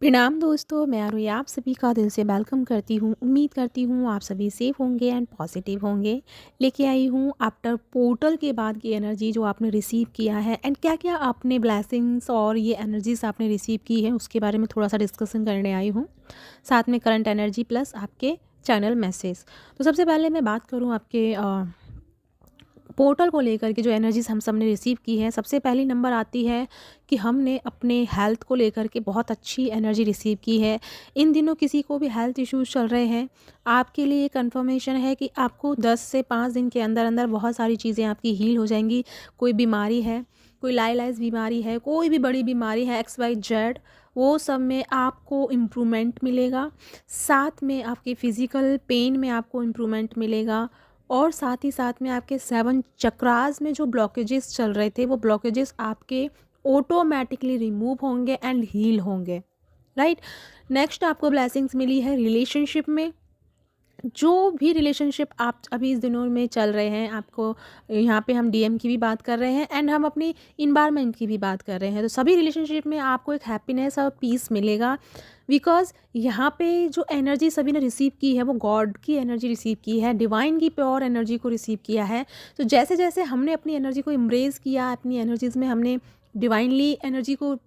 प्रणाम दोस्तों, मैं आरुषि आप सभी का दिल से वेलकम करती हूँ। उम्मीद करती हूँ आप सभी सेफ होंगे एंड पॉजिटिव होंगे। लेके आई हूँ आफ्टर पोर्टल के बाद की एनर्जी जो आपने रिसीव किया है एंड क्या-क्या आपने ब्लेसिंग्स और ये एनर्जीज़ आपने रिसीव की है उसके बारे में थोड़ा-सा डिस्कशन करने आई हूँ। साथ में करंट एनर्जी प्लस आपके चैनल मैसेज। तो सबसे पहले मैं बात करूँ आपके पोर्टल को लेकर के जो एनर्जीज़ हम सब ने रिसीव की है, सबसे पहली नंबर आती है कि हमने अपने हेल्थ को लेकर के बहुत अच्छी एनर्जी रिसीव की है। इन दिनों किसी को भी हेल्थ इश्यूज़ चल रहे हैं, आपके लिए कंफर्मेशन है कि आपको 10 से 5 दिन के अंदर-अंदर बहुत सारी चीज़ें आपकी हील हो जाएँगी। कोई बीमारी है, कोई लाइलाज बीमारी है, कोई भी बड़ी बीमारी है एक्स, वाई, जेड, वो सब में आपको इम्प्रूवमेंट मिलेगा। साथ में आपके फिज़िकल पेन में आपको इम्प्रूवमेंट मिलेगा और साथ ही साथ में आपके 7 चक्रास में जो ब्लॉकेजेस चल रहे थे वो ब्लॉकेजेस आपके ऑटोमेटिकली रिमूव होंगे एंड हील होंगे। राइट। नेक्स्ट आपको ब्लेसिंग्स मिली है रिलेशनशिप में। जो भी रिलेशनशिप आप अभी इस दिनों में चल रहे हैं, आपको यहाँ पे हम डीएम की भी बात कर रहे हैं एंड हम अपनी इन्वायरमेंट की भी बात कर रहे हैं, तो सभी रिलेशनशिप में आपको एक हैप्पीनेस और पीस मिलेगा। बिकॉज यहाँ पे जो एनर्जी सभी ने रिसीव की है वो गॉड की एनर्जी रिसीव की है, डिवाइन की प्योर एनर्जी को रिसीव किया है। तो जैसे जैसे हमने अपनी एनर्जी को इम्ब्रेस किया, अपनी एनर्जीज़ में हमने डिवाइनली एनर्जी को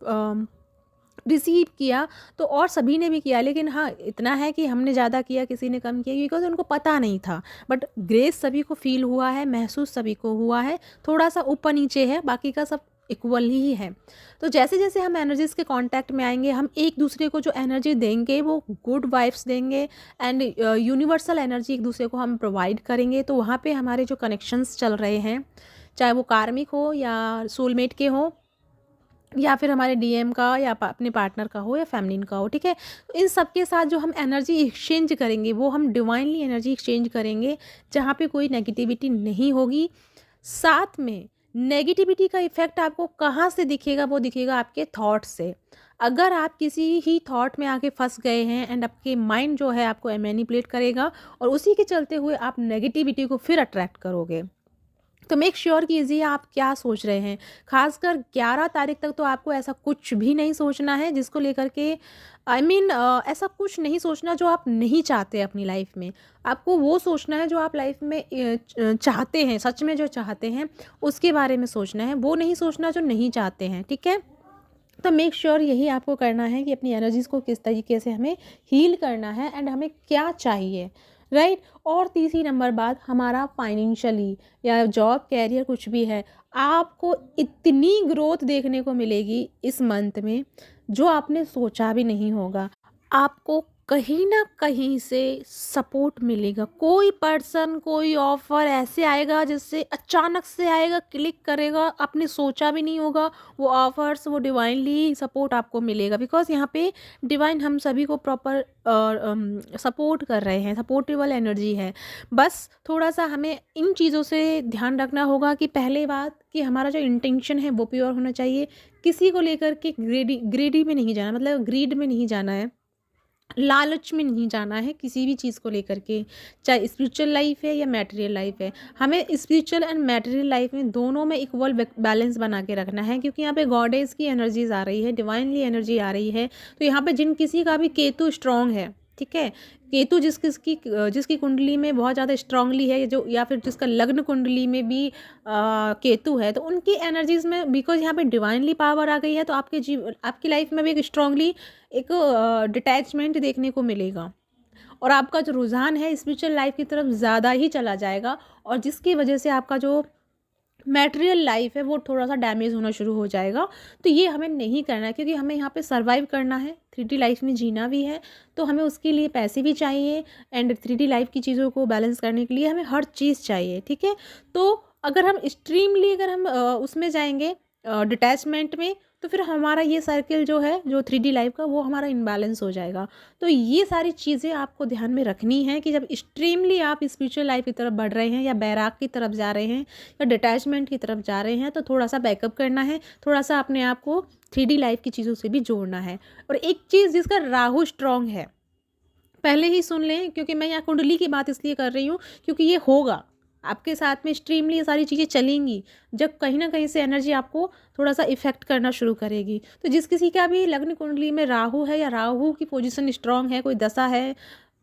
रिसीव किया, तो और सभी ने भी किया, लेकिन हाँ इतना है कि हमने ज़्यादा किया, किसी ने कम किया, बिकॉज उनको पता नहीं था। बट ग्रेस सभी को फील हुआ है, महसूस सभी को हुआ है, थोड़ा सा ऊपर नीचे है, बाकी का सब इक्वल ही है। तो जैसे जैसे हम एनर्जीज़ के कांटेक्ट में आएंगे, हम एक दूसरे को जो एनर्जी देंगे वो गुड वाइब्स देंगे एंड यूनिवर्सल एनर्जी एक दूसरे को हम प्रोवाइड करेंगे। तो वहाँ पे हमारे जो कनेक्शंस चल रहे हैं, चाहे वो कार्मिक हो या सोलमेट के हो या फिर हमारे डीएम का या अपने पार्टनर का हो या फैमिली का हो, ठीक है। तो इन सब के साथ जो हम एनर्जी एक्सचेंज करेंगे वो हम डिवाइनली एनर्जी एक्सचेंज करेंगे, जहाँ पे कोई नेगेटिविटी नहीं होगी। साथ में नेगेटिविटी का इफ़ेक्ट आपको कहाँ से दिखेगा? वो दिखेगा आपके थॉट से। अगर आप किसी ही थॉट में आके फंस गए हैं एंड आपके माइंड जो है आपको मैनिपुलेट करेगा और उसी के चलते हुए आप नेगेटिविटी को फिर अट्रैक्ट करोगे। तो मेक श्योर कीजिए आप क्या सोच रहे हैं। खासकर 11 तारीख तक तो आपको ऐसा कुछ भी नहीं सोचना है जिसको लेकर के ऐसा कुछ नहीं सोचना जो आप नहीं चाहते अपनी लाइफ में। आपको वो सोचना है जो आप लाइफ में चाहते हैं, सच में जो चाहते हैं उसके बारे में सोचना है, वो नहीं सोचना जो नहीं चाहते हैं, ठीक है। तो मेक श्योर यही आपको करना है कि अपनी एनर्जीज़ को किस तरीके से हमें हील करना है एंड हमें क्या चाहिए, राइट। और तीसरी नंबर बात, हमारा फाइनेंशियली या जॉब कैरियर कुछ भी है, आपको इतनी ग्रोथ देखने को मिलेगी इस मंथ में जो आपने सोचा भी नहीं होगा। आपको कहीं ना कहीं से सपोर्ट मिलेगा, कोई पर्सन कोई ऑफर ऐसे आएगा जिससे अचानक से आएगा, क्लिक करेगा, आपने सोचा भी नहीं होगा वो ऑफर्स, वो डिवाइनली सपोर्ट आपको मिलेगा। बिकॉज यहाँ पे डिवाइन हम सभी को प्रॉपर सपोर्ट कर रहे हैं, सपोर्टेबल एनर्जी है। बस थोड़ा सा हमें इन चीज़ों से ध्यान रखना होगा कि पहले बात कि हमारा जो इंटेंशन है वो प्योर होना चाहिए। किसी को लेकर के ग्रीडी में नहीं जाना, मतलब ग्रीड में नहीं जाना है, लालच में नहीं जाना है किसी भी चीज़ को लेकर के, चाहे स्पिरिचुअल लाइफ है या मटेरियल लाइफ है। हमें स्पिरिचुअल एंड मटेरियल लाइफ में दोनों में इक्वल बैलेंस बना के रखना है, क्योंकि यहाँ पे गॉडेस की एनर्जीज आ रही है, डिवाइनली एनर्जी आ रही है। तो यहाँ पे जिन किसी का भी केतु स्ट्रांग है, ठीक है, केतु जिसकी कुंडली में बहुत ज़्यादा स्ट्रांगली है, जो या फिर जिसका लग्न कुंडली में भी केतु है, तो उनकी एनर्जीज में बिकॉज यहाँ पे डिवाइनली पावर आ गई है, तो आपकी लाइफ में भी एक स्ट्रांगली एक डिटैचमेंट देखने को मिलेगा और आपका जो रुझान है स्पिरिचुअल लाइफ की तरफ ज़्यादा ही चला जाएगा, और जिसकी वजह से आपका जो मटेरियल लाइफ है वो थोड़ा सा डैमेज होना शुरू हो जाएगा। तो ये हमें नहीं करना है, क्योंकि हमें यहाँ पे सरवाइव करना है, 3D लाइफ में जीना भी है। तो हमें उसके लिए पैसे भी चाहिए एंड 3D लाइफ की चीज़ों को बैलेंस करने के लिए हमें हर चीज़ चाहिए, ठीक है। तो अगर हम एक्सट्रीमली अगर हम उसमें जाएंगे डिटैचमेंट में, तो फिर हमारा ये सर्किल जो है जो 3D लाइफ का वो हमारा इनबैलेंस हो जाएगा। तो ये सारी चीज़ें आपको ध्यान में रखनी है कि जब एक्सट्रीमली आप स्पिरिचुअल लाइफ की तरफ बढ़ रहे हैं या बैराग की तरफ जा रहे हैं या डिटैचमेंट की तरफ जा रहे हैं, तो थोड़ा सा बैकअप करना है, थोड़ा सा अपने आप को 3D लाइफ की चीज़ों से भी जोड़ना है। और एक चीज़ जिसका राहु स्ट्रांग है, पहले ही सुन लें, क्योंकि मैं यहाँ कुंडली की बात इसलिए कर रही हूँ क्योंकि ये होगा, आपके साथ में एक्सट्रीमली ये सारी चीज़ें चलेंगी, जब कहीं ना कहीं से एनर्जी आपको थोड़ा सा इफेक्ट करना शुरू करेगी। तो जिस किसी का भी लग्न कुंडली में राहु है या राहु की पोजीशन स्ट्रांग है, कोई दशा है,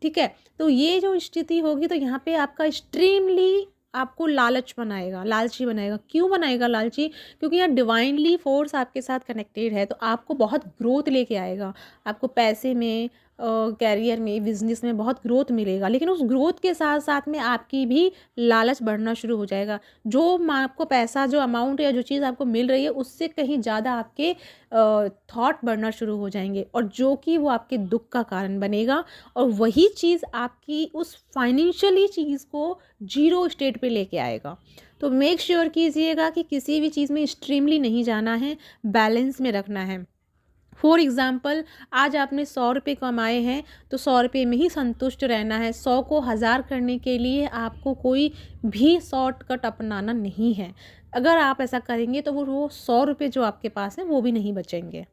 ठीक है, तो ये जो स्थिति होगी तो यहाँ पे आपका एक्सट्रीमली आपको लालच बनाएगा, लालची बनाएगा। क्यों बनाएगा लालची? क्योंकि यहाँ डिवाइनली फोर्स आपके साथ कनेक्टेड है, तो आपको बहुत ग्रोथ लेके आएगा। आपको पैसे में, कैरियर में, बिजनेस में बहुत ग्रोथ मिलेगा, लेकिन उस ग्रोथ के साथ साथ में आपकी भी लालच बढ़ना शुरू हो जाएगा। जो आपको पैसा, जो अमाउंट या जो चीज़ आपको मिल रही है उससे कहीं ज़्यादा आपके थॉट बढ़ना शुरू हो जाएंगे, और जो कि वो आपके दुख का कारण बनेगा, और वही चीज़ आपकी उस फाइनेंशियली चीज़ को जीरो स्टेट पे लेके आएगा। तो मेक श्योर कीजिएगा कि किसी भी चीज़ में एक्सट्रीमली नहीं जाना है, बैलेंस में रखना है। फॉर एग्ज़ाम्पल, आज आपने 100 रुपये कमाए हैं तो 100 रुपये में ही संतुष्ट रहना है। 100 को 1000 करने के लिए आपको कोई भी शॉर्टकट अपनाना नहीं है। अगर आप ऐसा करेंगे तो वो 100 रुपये जो आपके पास हैं वो भी नहीं बचेंगे,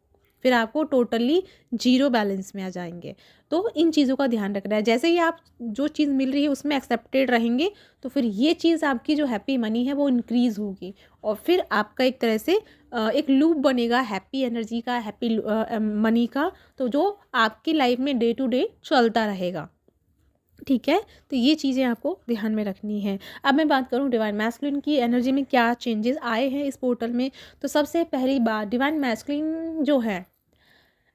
फिर आपको टोटली जीरो बैलेंस में आ जाएंगे। तो इन चीज़ों का ध्यान रखना है। जैसे ही आप जो चीज़ मिल रही है उसमें एक्सेप्टेड रहेंगे तो फिर ये चीज़ आपकी जो हैप्पी मनी है वो इंक्रीज़ होगी, और फिर आपका एक तरह से एक लूप बनेगा हैप्पी एनर्जी का, हैप्पी मनी का, तो जो आपकी लाइफ में डे टू डे चलता रहेगा। ठीक है, तो ये चीज़ें आपको ध्यान में रखनी है। अब मैं बात करूँ डिवाइन मैस्कुलिन की एनर्जी में क्या चेंजेस आए हैं इस पोर्टल में। तो सबसे पहली बात, डिवाइन मैस्कुलिन जो है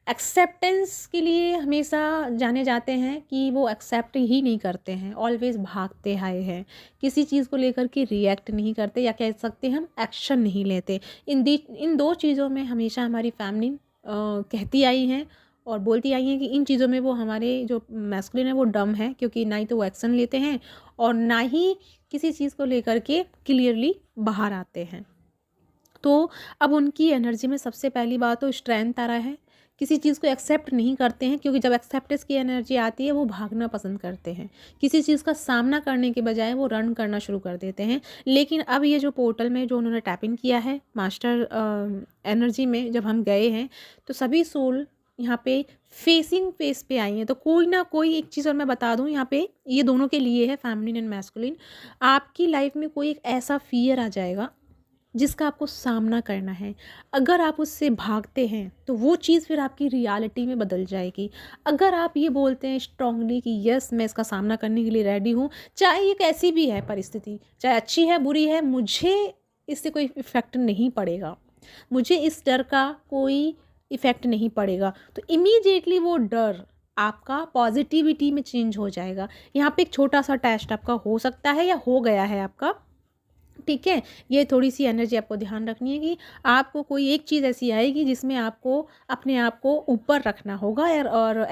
एक्सेप्टेंस के लिए हमेशा जाने जाते हैं कि वो एक्सेप्ट ही नहीं करते हैं, ऑलवेज भागते आए हैं, किसी चीज़ को लेकर के रिएक्ट नहीं करते, या कह सकते हैं हम एक्शन नहीं लेते। इन दो चीज़ों में हमेशा हमारी फैमिली कहती आई हैं और बोलती आई हैं कि इन चीज़ों में वो हमारे जो मैस्कुलिन है वो डम है, क्योंकि ना ही तो वो एक्शन लेते हैं और ना ही किसी चीज़ को लेकर के क्लियरली बाहर आते हैं। तो अब उनकी एनर्जी में सबसे पहली बात तो स्ट्रेंथ आ रहा है, किसी चीज़ को एक्सेप्ट नहीं करते हैं, क्योंकि जब एक्सेप्टेंस की एनर्जी आती है वो भागना पसंद करते हैं, किसी चीज़ का सामना करने के बजाय वो रन करना शुरू कर देते हैं। लेकिन अब ये जो पोर्टल में जो उन्होंने टैप इन किया है मास्टर एनर्जी में, जब हम गए हैं तो सभी सोल यहाँ पे फेसिंग फेस पे आई हैं। तो कोई ना कोई एक चीज़ और मैं बता दूँ यहाँ पे, ये दोनों के लिए है, फेमिनिन एंड मैस्कुलिन। आपकी लाइफ में कोई एक ऐसा फियर आ जाएगा जिसका आपको सामना करना है। अगर आप उससे भागते हैं तो वो चीज़ फिर आपकी रियलिटी में बदल जाएगी। अगर आप ये बोलते हैं स्ट्रांगली कि यस मैं इसका सामना करने के लिए रेडी हूँ, चाहे ये कैसी भी है परिस्थिति, चाहे अच्छी है बुरी है, मुझे इससे कोई इफ़ेक्ट नहीं पड़ेगा, मुझे इस डर का कोई इफ़ेक्ट नहीं पड़ेगा, तो इमीडिएटली वो डर आपका पॉजिटिविटी में चेंज हो जाएगा। यहाँ पे एक छोटा सा टेस्ट आपका हो सकता है या हो गया है आपका, ठीक है। ये थोड़ी सी एनर्जी आपको ध्यान रखनी है कि आपको कोई एक चीज़ ऐसी आएगी जिसमें आपको अपने आप को ऊपर रखना होगा और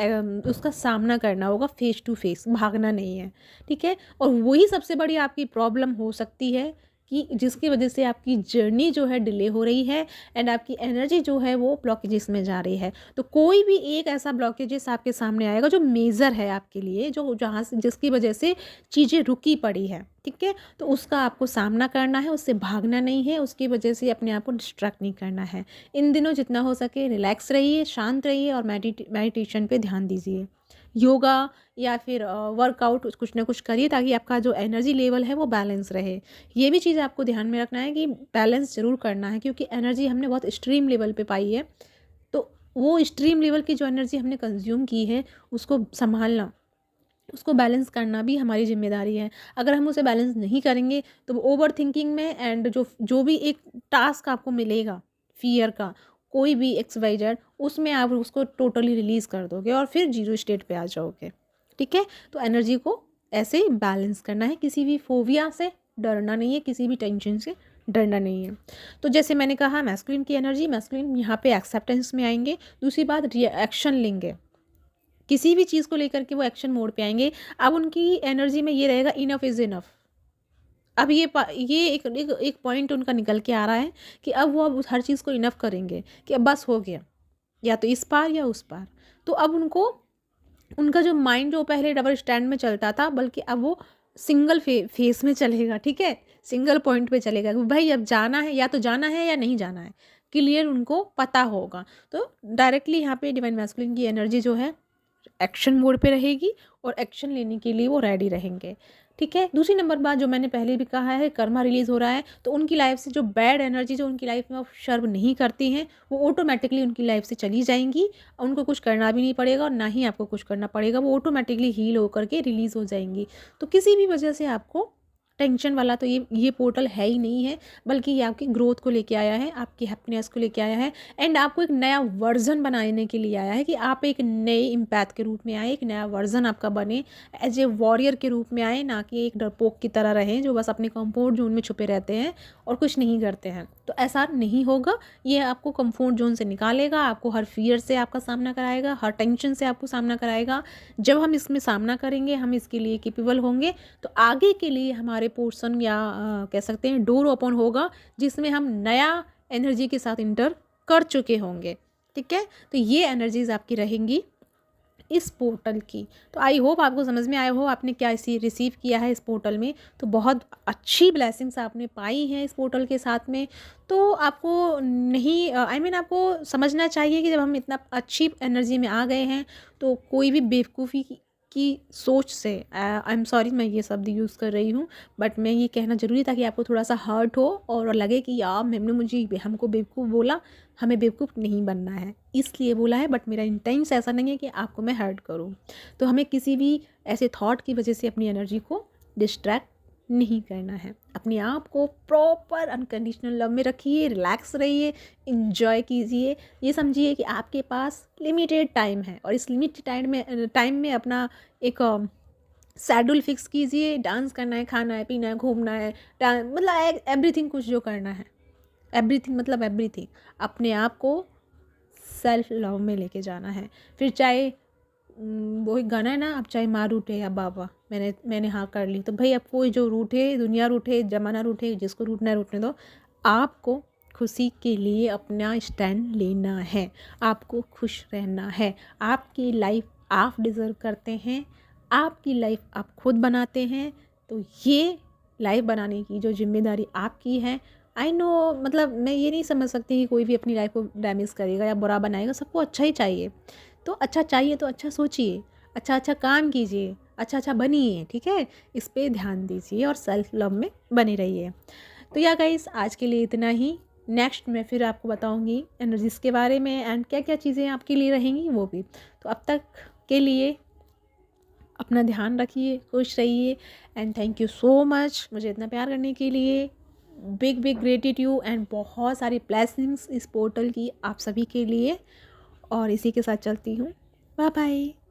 उसका सामना करना होगा फेस टू फेस, भागना नहीं है, ठीक है। और वही सबसे बड़ी आपकी प्रॉब्लम हो सकती है कि जिसकी वजह से आपकी जर्नी जो है डिले हो रही है एंड आपकी एनर्जी जो है वो ब्लॉकेजेस में जा रही है। तो कोई भी एक ऐसा ब्लॉकेजेस आपके सामने आएगा जो मेजर है आपके लिए, जो जहाँ से जिसकी वजह से चीज़ें रुकी पड़ी है, ठीक है। तो उसका आपको सामना करना है, उससे भागना नहीं है, उसकी वजह से अपने आप को डिस्ट्रैक्ट नहीं करना है। इन दिनों जितना हो सके रिलैक्स रहिए, शांत रहिए और मेडिटेशन पे ध्यान दीजिए, योगा या फिर वर्कआउट कुछ ना कुछ करिए, ताकि आपका जो एनर्जी लेवल है वो बैलेंस रहे। ये भी चीज़ आपको ध्यान में रखना है कि बैलेंस ज़रूर करना है, क्योंकि एनर्जी हमने बहुत एक्सट्रीम लेवल पे पाई है, तो वो एक्सट्रीम लेवल की जो एनर्जी हमने कंज्यूम की है उसको संभालना, उसको बैलेंस करना भी हमारी ज़िम्मेदारी है। अगर हम उसे बैलेंस नहीं करेंगे तो ओवर थिंकिंग में एंड जो भी एक टास्क आपको मिलेगा फियर का, कोई भी XYZ, उसमें आप उसको टोटली रिलीज़ कर दोगे और फिर जीरो स्टेट पे आ जाओगे, ठीक है। तो एनर्जी को ऐसे ही बैलेंस करना है, किसी भी फोबिया से डरना नहीं है, किसी भी टेंशन से डरना नहीं है। तो जैसे मैंने कहा मैस्कुलिन की एनर्जी, मैस्कुलिन यहाँ पे एक्सेप्टेंस में आएंगे। दूसरी बात एक्शन लेंगे, किसी भी चीज़ को लेकर के वो एक्शन मोड पे आएंगे। अब उनकी एनर्जी में ये रहेगा इनफ इज़ इनफ। अब ये एक पॉइंट उनका निकल के आ रहा है कि अब वो अब हर चीज़ को इनफ करेंगे कि अब बस हो गया, या तो इस पार या उस पार। तो अब उनको उनका जो माइंड जो पहले डबल स्टैंड में चलता था, बल्कि अब वो सिंगल फेस में चलेगा, ठीक है, सिंगल पॉइंट पे चलेगा कि भाई अब जाना है, या तो जाना है या नहीं जाना है, क्लियर उनको पता होगा। तो डायरेक्टली यहाँ पे डिवाइन मैस्कुलिन की एनर्जी जो है एक्शन मोड पे रहेगी और एक्शन लेने के लिए वो रेडी रहेंगे। ठीक है। दूसरी नंबर बात जो मैंने पहले भी कहा है, कर्मा रिलीज़ हो रहा है, तो उनकी लाइफ से जो बैड एनर्जी जो उनकी लाइफ में वो सर्व नहीं करती हैं, वो ऑटोमेटिकली उनकी लाइफ से चली जाएंगी। उनको कुछ करना भी नहीं पड़ेगा और ना ही आपको कुछ करना पड़ेगा, वो ऑटोमेटिकली हील होकर के रिलीज़ हो जाएंगी। तो किसी भी वजह से आपको टेंशन वाला तो ये पोर्टल है ही नहीं है, बल्कि ये आपकी ग्रोथ को लेके आया है, आपकी हैप्पीनेस को लेके आया है, एंड आपको एक नया वर्जन बनाने के लिए आया है कि आप एक नए इम्पैथ के रूप में आए, एक नया वर्जन आपका बने, एज ए वॉरियर के रूप में आए, ना कि एक डरपोक की तरह रहें जो बस अपने कंफर्ट जोन में छुपे रहते हैं और कुछ नहीं करते हैं। तो ऐसा नहीं होगा। ये आपको कंफर्ट जोन से निकालेगा, आपको हर फियर से आपका सामना कराएगा, हर टेंशन से आपको सामना कराएगा। जब हम इसमें सामना करेंगे, हम इसके लिए कैपेबल होंगे, तो आगे के लिए हमारे पोर्शन या कह सकते हैं डोर ओपन होगा, जिसमें हम नया एनर्जी के साथ इंटर कर चुके होंगे। ठीक है, तो ये एनर्जीज आपकी रहेंगी इस पोर्टल की। तो आई होप आपको समझ में आया हो आपने क्या इसी रिसीव किया है इस पोर्टल में। तो बहुत अच्छी ब्लेसिंग्स आपने पाई हैं इस पोर्टल के साथ में। तो आपको नहीं आपको समझना चाहिए कि जब हम इतना अच्छी एनर्जी में आ गए हैं, तो कोई भी बेवकूफ़ी की सोच से, आई एम सॉरी मैं ये शब्द यूज़ कर रही हूँ, बट मैं ये कहना ज़रूरी था कि आपको थोड़ा सा हर्ट हो और लगे कि यार मैम ने मुझे हमको बेवकूफ़ बोला, हमें बेवकूफ़ नहीं बनना है इसलिए बोला है, बट मेरा इंटेंस ऐसा नहीं है कि आपको मैं हर्ट करूँ। तो हमें किसी भी ऐसे थॉट की वजह से अपनी एनर्जी को डिस्ट्रैक्ट नहीं करना है। अपने आप को प्रॉपर अनकंडीशनल लव में रखिए, रिलैक्स रहिए, इंजॉय कीजिए। ये समझिए कि आपके पास लिमिटेड टाइम है और इस लिमिटेड टाइम में अपना एक शेड्यूल फिक्स कीजिए। डांस करना है, खाना है, पीना है, घूमना है, मतलब एवरीथिंग, कुछ जो करना है, एवरीथिंग मतलब एवरीथिंग, अपने आप को सेल्फ लव में लेके जाना है। फिर चाहे वो एक गाना है ना, अब चाहे माँ रूठे या बाबा, मैंने हाँ कर ली, तो भाई अब कोई जो रूठे, दुनिया रूठे, जमाना रूठे, जिसको रूठना है रूठने दो। आपको खुशी के लिए अपना स्टैंड लेना है, आपको खुश रहना है। आपकी लाइफ आप डिज़र्व करते हैं, आपकी लाइफ आप खुद बनाते हैं। तो ये लाइफ बनाने की जो जिम्मेदारी आपकी है, आई नो, मतलब मैं ये नहीं समझ सकती कि कोई भी अपनी लाइफ को डैमेज करेगा या बुरा बनाएगा। सबको अच्छा ही चाहिए। तो अच्छा चाहिए तो अच्छा सोचिए, अच्छा अच्छा काम कीजिए, अच्छा अच्छा बनिए। ठीक है, इस पे ध्यान दीजिए और सेल्फ लव में बने रहिए। तो या गाइस, आज के लिए इतना ही। नेक्स्ट मैं फिर आपको बताऊंगी एनर्जीज़ के बारे में एंड क्या क्या चीज़ें आपके लिए रहेंगी वो भी। तो अब तक के लिए अपना ध्यान रखिए, खुश रहिए, and thank you so much मुझे इतना प्यार करने के लिए। बिग बिग ग्रेटिट्यूड एंड बहुत सारी ब्लेसिंग्स इस पोर्टल की आप सभी के लिए। और इसी के साथ चलती हूँ। Bye bye.